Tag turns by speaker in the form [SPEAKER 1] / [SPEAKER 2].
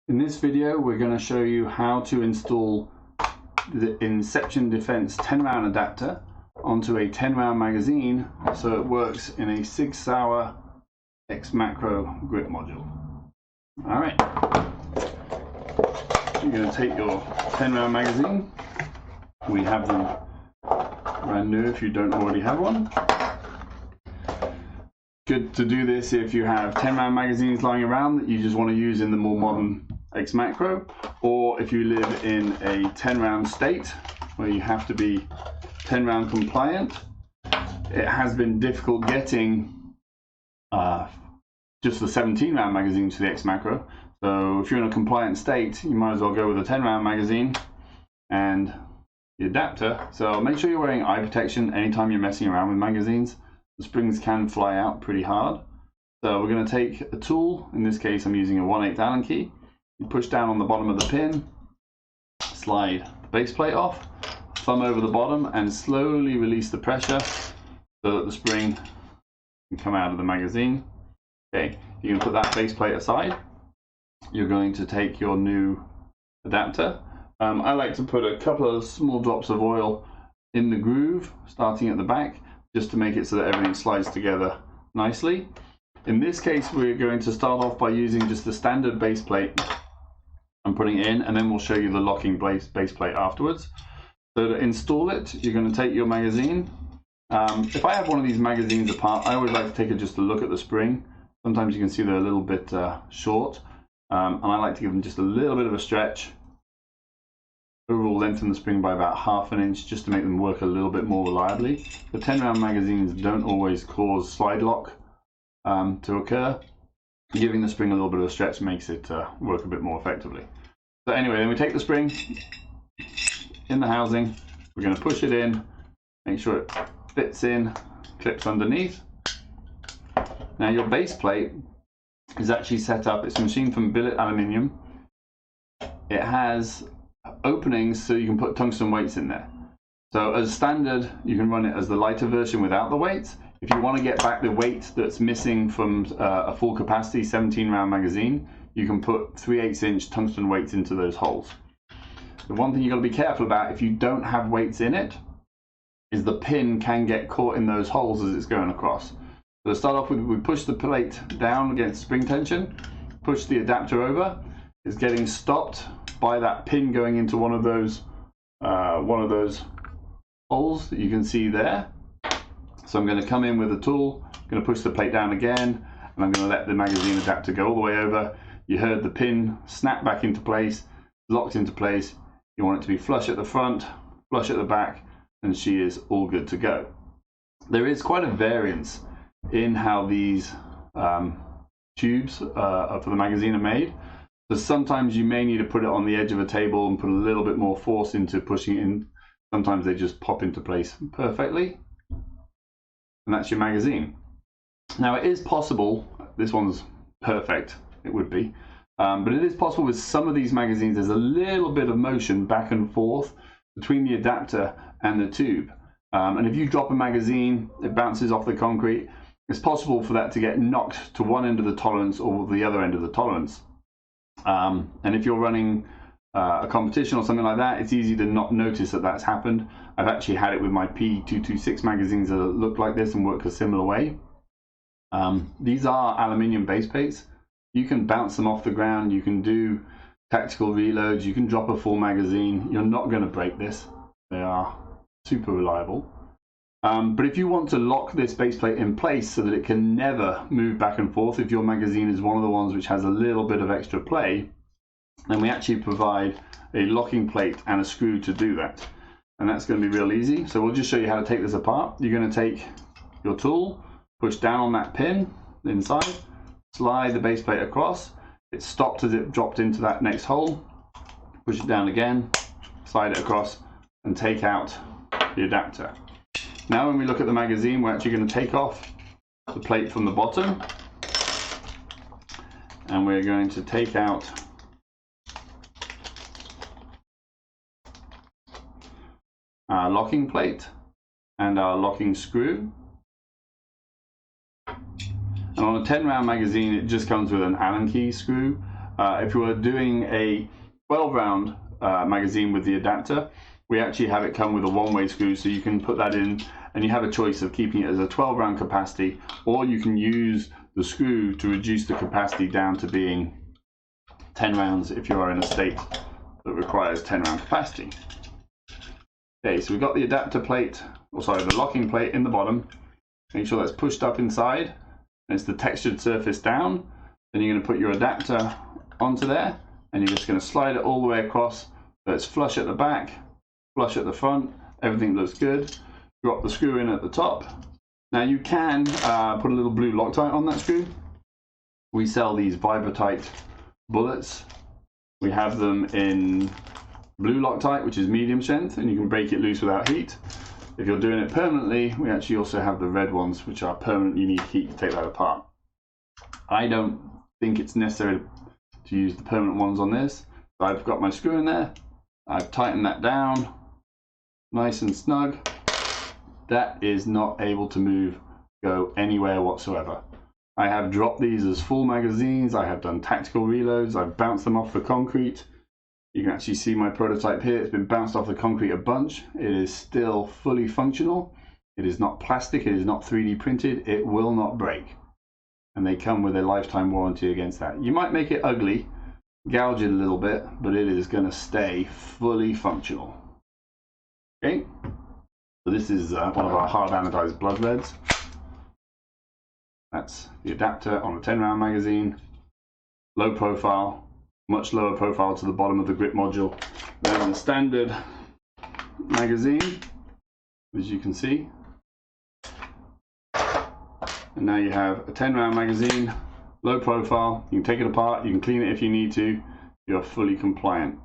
[SPEAKER 1] In this video, we're going to show you how to install the Inception Defense 10-round adapter onto a 10-round magazine so it works in a Sig Sauer X Macro grip module. Alright, you're going to take your 10-round magazine. We have them brand new if you don't already have one. Good to do this if you have 10-round magazines lying around that you just want to use in the more modern X Macro, or if you live in a 10-round state where you have to be 10-round compliant. It has been difficult getting just the 17-round magazine to the X Macro, so if you're in a compliant state, you might as well go with a 10-round magazine and the adapter. So make sure you're wearing eye protection anytime you're messing around with magazines. The springs can fly out pretty hard. So we're going to take a tool. In this case, I'm using a 1/8 Allen key. You push down on the bottom of the pin, slide the base plate off, thumb over the bottom, and slowly release the pressure so that the spring can come out of the magazine. Okay, you can put that base plate aside. You're going to take your new adapter. I like to put a couple of small drops of oil in the groove, starting at the back, just to make it so that everything slides together nicely. In this case, we're going to start off by using just the standard base plate I'm putting it in, and then we'll show you the locking base plate afterwards. So to install it, you're going to take your magazine. If I have one of these magazines apart, I always like to take just a look at the spring. Sometimes you can see they're a little bit short, and I like to give them just a little bit of a stretch. Overall lengthen the spring by about ½ an inch just to make them work a little bit more reliably. The 10-round magazines don't always cause slide lock to occur. Giving the spring a little bit of a stretch makes it work a bit more effectively. So anyway, then we take the spring in the housing, we're going to push it in, make sure it fits in, clips underneath. Now your base plate is actually set up, it's machined from billet aluminium. It has openings so you can put tungsten weights in there. So as standard, you can run it as the lighter version without the weights. If you want to get back the weight that's missing from a full capacity 17-round magazine, you can put 3/8 inch tungsten weights into those holes. The one thing you've got to be careful about if you don't have weights in it is the pin can get caught in those holes as it's going across. So to start off with, we push the plate down against spring tension, push the adapter over. It's getting stopped by that pin going into one of those holes that you can see there. So I'm going to come in with a tool, I'm going to push the plate down again, and I'm going to let the magazine adapter go all the way over. You heard the pin snap back into place, locked into place. You want it to be flush at the front, flush at the back, and she is all good to go. There is quite a variance in how these tubes for the magazine are made. So sometimes you may need to put it on the edge of a table and put a little bit more force into pushing it in. Sometimes they just pop into place perfectly. And that's your magazine. Now it is possible, this one's perfect, it would be, but it is possible with some of these magazines there's a little bit of motion back and forth between the adapter and the tube. And if you drop a magazine, it bounces off the concrete, it's possible for that to get knocked to one end of the tolerance or the other end of the tolerance. And if you're running a competition or something like that, it's easy to not notice that that's happened. I've actually had it with my P365 magazines that look like this and work a similar way. These are aluminium base plates. You can bounce them off the ground, you can do tactical reloads, you can drop a full magazine. You're not going to break this. They are super reliable. But if you want to lock this base plate in place so that it can never move back and forth, if your magazine is one of the ones which has a little bit of extra play, then we actually provide a locking plate and a screw to do that. And that's going to be real easy. So we'll just show you how to take this apart. You're going to take your tool, push down on that pin inside, slide the base plate across. It stopped as it dropped into that next hole. Push it down again, slide it across, and take out the adapter. Now when we look at the magazine, we're actually going to take off the plate from the bottom, and we're going to take out our locking plate and our locking screw. And on a 10-round magazine, it just comes with an Allen key screw. If you were doing a 12 round magazine with the adapter, we actually have it come with a one-way screw, so you can put that in and you have a choice of keeping it as a 12 round capacity, or you can use the screw to reduce the capacity down to being 10 rounds if you are in a state that requires 10 round capacity. Okay, so we've got the adapter plate, or sorry, the locking plate in the bottom. Make sure that's pushed up inside, and it's the textured surface down. Then you're going to put your adapter onto there, and you're just going to slide it all the way across so it's flush at the back, flush at the front, everything looks good. Drop the screw in at the top. Now you can put a little blue Loctite on that screw. We sell these Vibratight bullets. We have them in blue Loctite, which is medium strength, and you can break it loose without heat. If you're doing it permanently, we actually also have the red ones, which are permanent. You need heat to take that apart. I don't think it's necessary to use the permanent ones on this. So I've got my screw in there. I've tightened that down, nice and snug. That is not able to move, go anywhere whatsoever. I have dropped these as full magazines. I have done tactical reloads. I've bounced them off the concrete. You can actually see my prototype here. It's been bounced off the concrete a bunch. It is still fully functional. It is not plastic. It is not 3D printed. It will not break. And they come with a lifetime warranty against that. You might make it ugly, gouge it a little bit, but it is going to stay fully functional. Okay. So this is one of our hard anodized blood reds. That's the adapter on a 10 round magazine. Low profile, much lower profile to the bottom of the grip module than the standard magazine, as you can see. And now you have a 10 round magazine, low profile. You can take it apart, you can clean it if you need to. You're fully compliant.